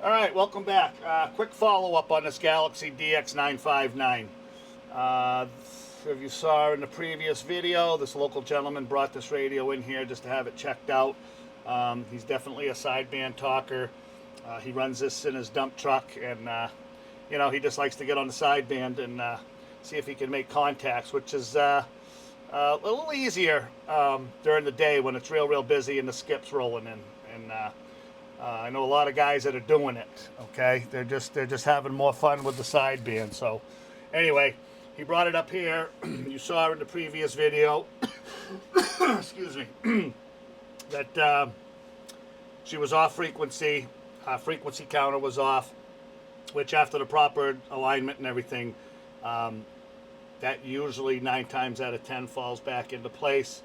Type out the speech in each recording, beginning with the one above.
All right, welcome back. Quick follow-up on this Galaxy DX959. If you saw in the previous video, this local gentleman brought this radio in here just to have it checked out. He's definitely a sideband talker. He runs this in his dump truck, and you know, he just likes to get on the sideband and see if he can make contacts, which is a little easier during the day when it's real busy and the skip's rolling in. And I know a lot of guys that are doing it. Okay, they're just having more fun with the sideband. So anyway, he brought it up here. You saw in the previous video, excuse me, that she was off frequency. Frequency counter was off, which after the proper alignment and everything, that usually 9 times out of 10 falls back into place.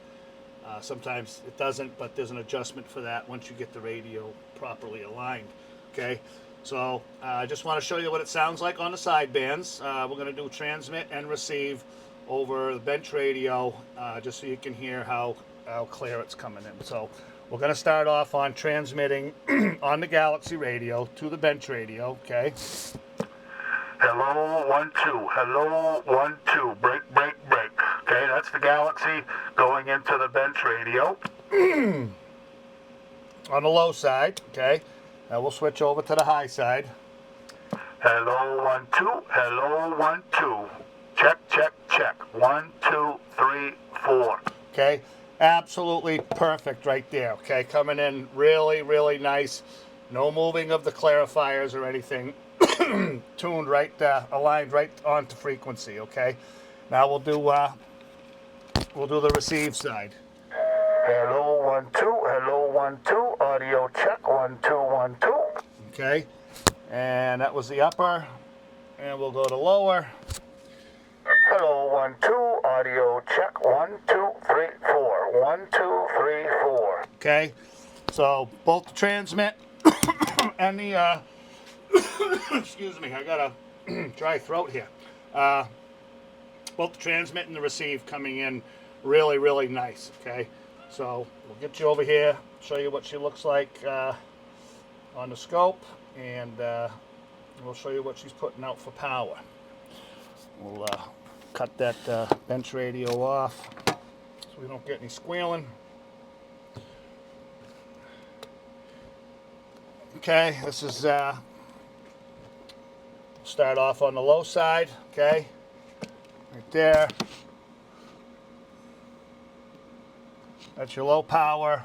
Sometimes it doesn't, but there's an adjustment for that once you get the radio properly aligned. Okay, so I just want to show you what it sounds like on the sidebands. We're going to do transmit and receive over the bench radio, just so you can hear how clear it's coming in. So we're going to start off on transmitting on the Galaxy radio to the bench radio. Okay. Hello, 1, 2. Hello, 1, 2. Break. Okay, that's the Galaxy going into the bench radio. On the low side, okay. Now we'll switch over to the high side. Hello, 1, 2. Hello, 1, 2. Check. 1, 2, 3, 4. Okay, absolutely perfect right there. Okay, coming in really nice. No moving of the clarifiers or anything. Tuned right, aligned right onto frequency. Okay. Now we'll do the receive side. Hello, 1, 2. Hello, 1, 2. Audio check. 1, 2, 1, 2. Okay, and that was the upper, and we'll go to lower. Hello, 1, 2. Audio check. 1, 2, 3, 4. 1, 2, 3, 4. Okay, so both the transmit and the excuse me, I got a dry throat here. Both the transmit and the receive coming in really nice. Okay, so we'll get you over here, show you what she looks like on the scope, and we'll show you what she's putting out for power. We'll cut that bench radio off so we don't get any squealing. Okay, this is start off on the low side. Okay, right there. That's your low power,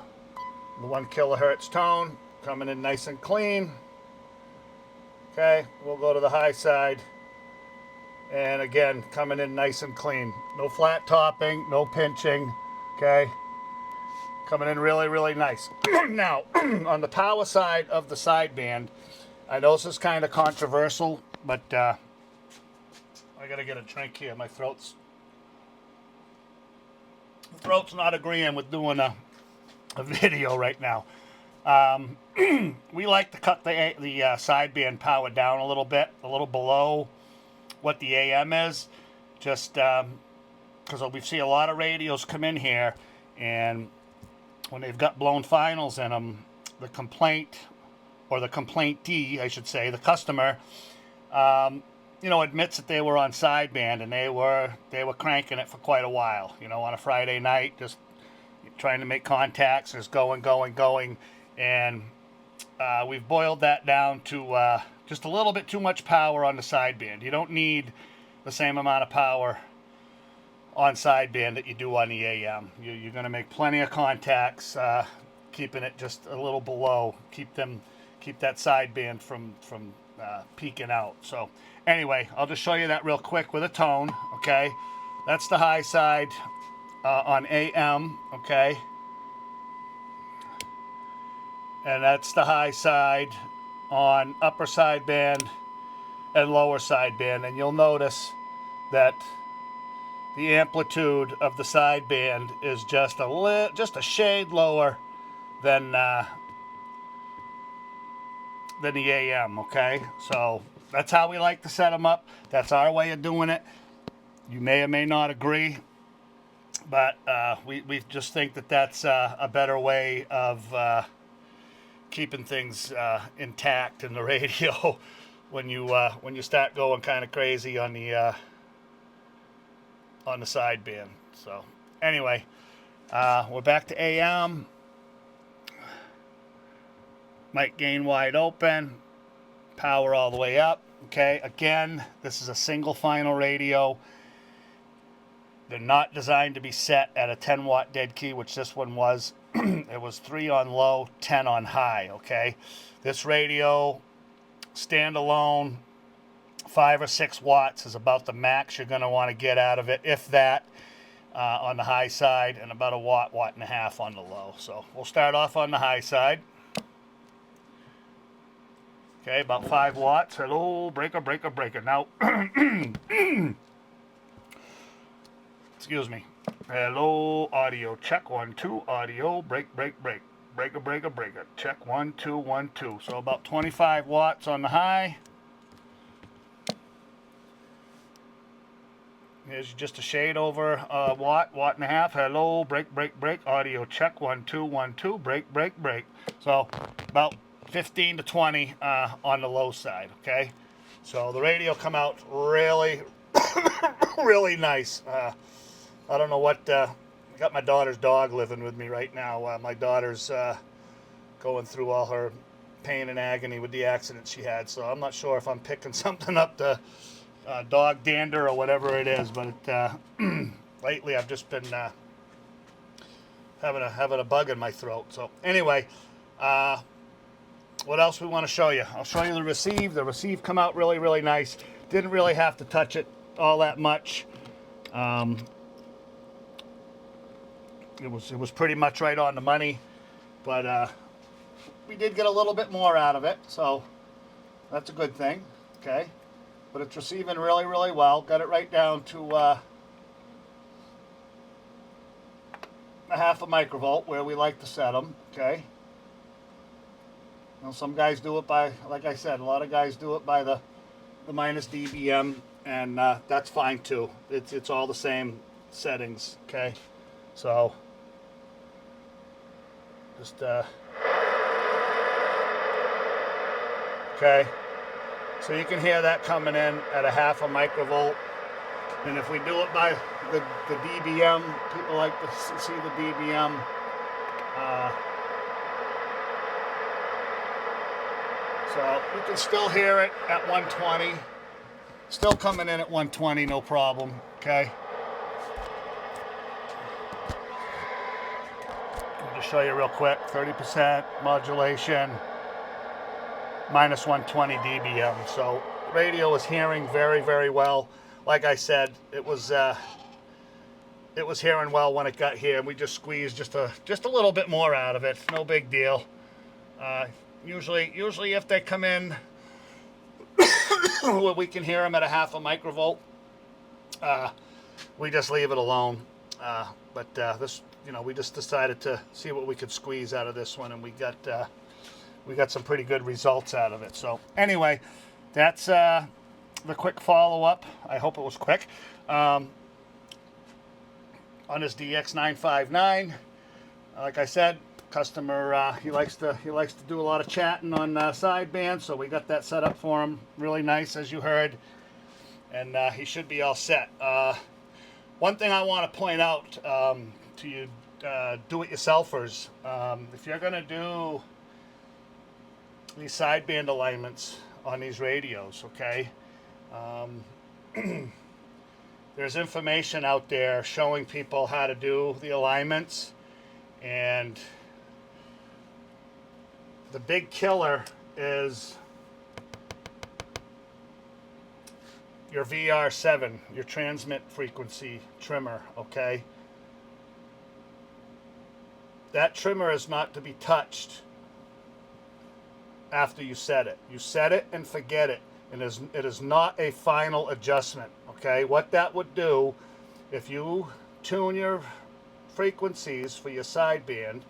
the 1 kilohertz tone, coming in nice and clean. Okay, we'll go to the high side, and again, coming in nice and clean. No flat topping, no pinching. Okay, coming in really nice. Now, on the power side of the sideband, I know this is kind of controversial, but I gotta get a drink here. My throat's not agreeing with doing a video right now. We like to cut the sideband power down a little bit, a little below what the AM is, just because we see a lot of radios come in here, and when they've got blown finals in them, the complaint, or the complaintee, I should say, the customer, you know, admits that they were on sideband and they were cranking it for quite a while. You know, on a Friday night, just trying to make contacts, just going, and we've boiled that down to just a little bit too much power on the sideband. You don't need the same amount of power on sideband that you do on the AM. You're going to make plenty of contacts, keeping it just a little below. Keep that sideband from peaking out. So anyway, I'll just show you that real quick with a tone. Okay, that's the high side on AM. Okay, and that's the high side on upper sideband and lower sideband, and you'll notice that the amplitude of the sideband is just a shade lower than the AM. Okay, so that's how we like to set them up. That's our way of doing it. You may or may not agree, but we just think that that's a better way of keeping things intact in the radio when you start going kind of crazy on the sideband. So anyway, we're back to AM. Mic gain wide open. Power all the way up. Okay, again, this is a single final radio. They're not designed to be set at a 10 watt dead key, which this one was. It was 3 on low, 10 on high, okay? This radio, standalone, 5 or 6 watts is about the max you're going to want to get out of it, if that, on the high side, and about a watt, watt and a half on the low. So we'll start off on the high side. Okay, about 5 watts. Hello, breaker, breaker, breaker. Now, excuse me. Hello, audio, check 1, 2, audio, break, break, break. Breaker, breaker, breaker. Check 1, 2, 1, 2. So about 25 watts on the high. Here's just a shade over a watt, watt and a half. Hello, break, break, break. Audio, check 1, 2, 1, 2. Break, break, break. So about 15 to 20 on the low side, okay? So the radio come out really, really nice. I don't know what, I got my daughter's dog living with me right now. My daughter's going through all her pain and agony with the accident she had, so I'm not sure if I'm picking something up to dog dander or whatever it is, but lately I've just been having a bug in my throat. So anyway, what else we want to show you? I'll show you the receive. The receive come out really, really nice. Didn't really have to touch it all that much. It was pretty much right on the money, but we did get a little bit more out of it, so that's a good thing. Okay, but it's receiving really, really well. Got it right down to a half a microvolt where we like to set them. Okay. Now some guys do it by, like I said, a lot of guys do it by the minus dBm, and that's fine too. It's all the same settings. Okay, so just okay. So you can hear that coming in at a half a microvolt, and if we do it by the dBm, people like to see the dBm. So you can still hear it at 120. Still coming in at 120, no problem. Okay. I'll just show you real quick. 30% modulation, minus 120 dBm. So radio is hearing very, very well. Like I said, it was hearing well when it got here. We just squeezed just a little bit more out of it. No big deal. Usually if they come in where we can hear them at a half a microvolt, we just leave it alone. But this, we just decided to see what we could squeeze out of this one, and we got some pretty good results out of it. So anyway, that's the quick follow-up. I hope it was quick. On this DX959, like I said, customer, he likes to do a lot of chatting on sideband, so we got that set up for him really nice, as you heard, and he should be all set. One thing I want to point out to you do-it-yourselfers, if you're going to do these sideband alignments on these radios, okay, there's information out there showing people how to do the alignments, and the big killer is your VR7, your transmit frequency trimmer, okay? That trimmer is not to be touched after you set it. You set it and forget it. And it is not a final adjustment, okay? What that would do, if you tune your frequencies for your sideband,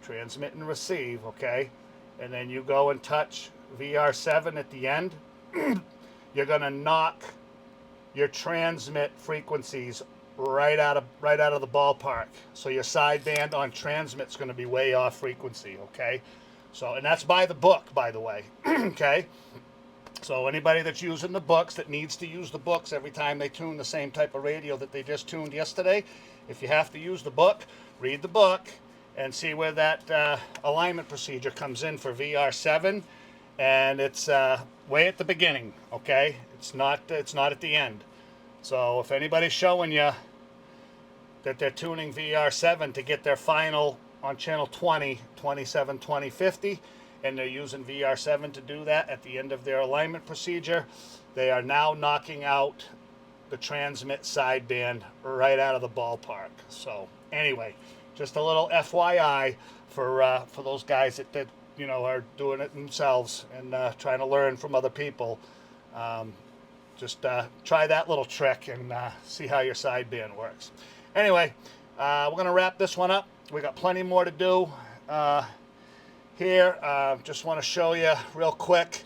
transmit and receive, okay? And then you go and touch VR7 at the end, you're gonna knock your transmit frequencies right out of the ballpark. So your sideband on transmit's gonna be way off frequency, okay? So, and that's by the book, by the way. Okay. So anybody that's using the books, that needs to use the books every time they tune the same type of radio that they just tuned yesterday, if you have to use the book, read the book and see where that alignment procedure comes in for VR7. And it's way at the beginning, okay? It's not at the end. So if anybody's showing you that they're tuning VR7 to get their final on channel 20, 27, 20, 50, and they're using VR7 to do that at the end of their alignment procedure, they are now knocking out the transmit sideband right out of the ballpark. So anyway, just a little FYI for those guys that you know are doing it themselves and trying to learn from other people. Just try that little trick and see how your sideband works. Anyway, we're going to wrap this one up. We got plenty more to do here. Just want to show you real quick,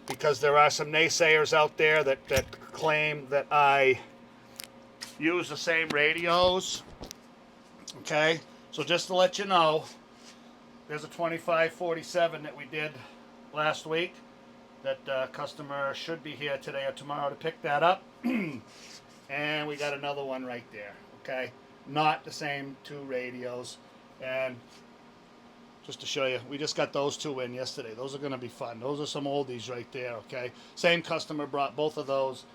because there are some naysayers out there that claim that I use the same radios. Okay, so just to let you know, there's a 2547 that we did last week that customer should be here today or tomorrow to pick that up. And we got another one right there. Okay, not the same two radios. And just to show you, we just got those two in yesterday. Those are going to be fun. Those are some oldies right there. Okay, same customer brought both of those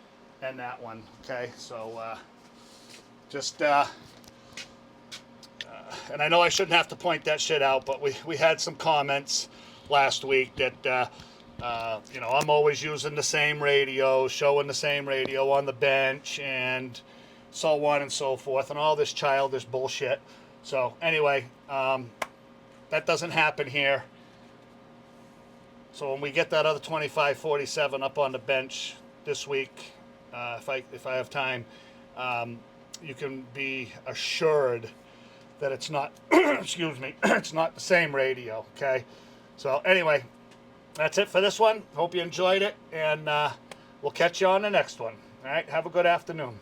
and that one. Okay, so just and I know I shouldn't have to point that shit out, but we had some comments last week that you know, I'm always using the same radio, showing the same radio on the bench, and so on and so forth, and all this childish bullshit. So anyway, that doesn't happen here. So when we get that other 2547 up on the bench this week, if I have time, you can be assured that it's not excuse me, it's not the same radio. Okay, so anyway, that's it for this one. Hope you enjoyed it, and we'll catch you on the next one. All right, have a good afternoon.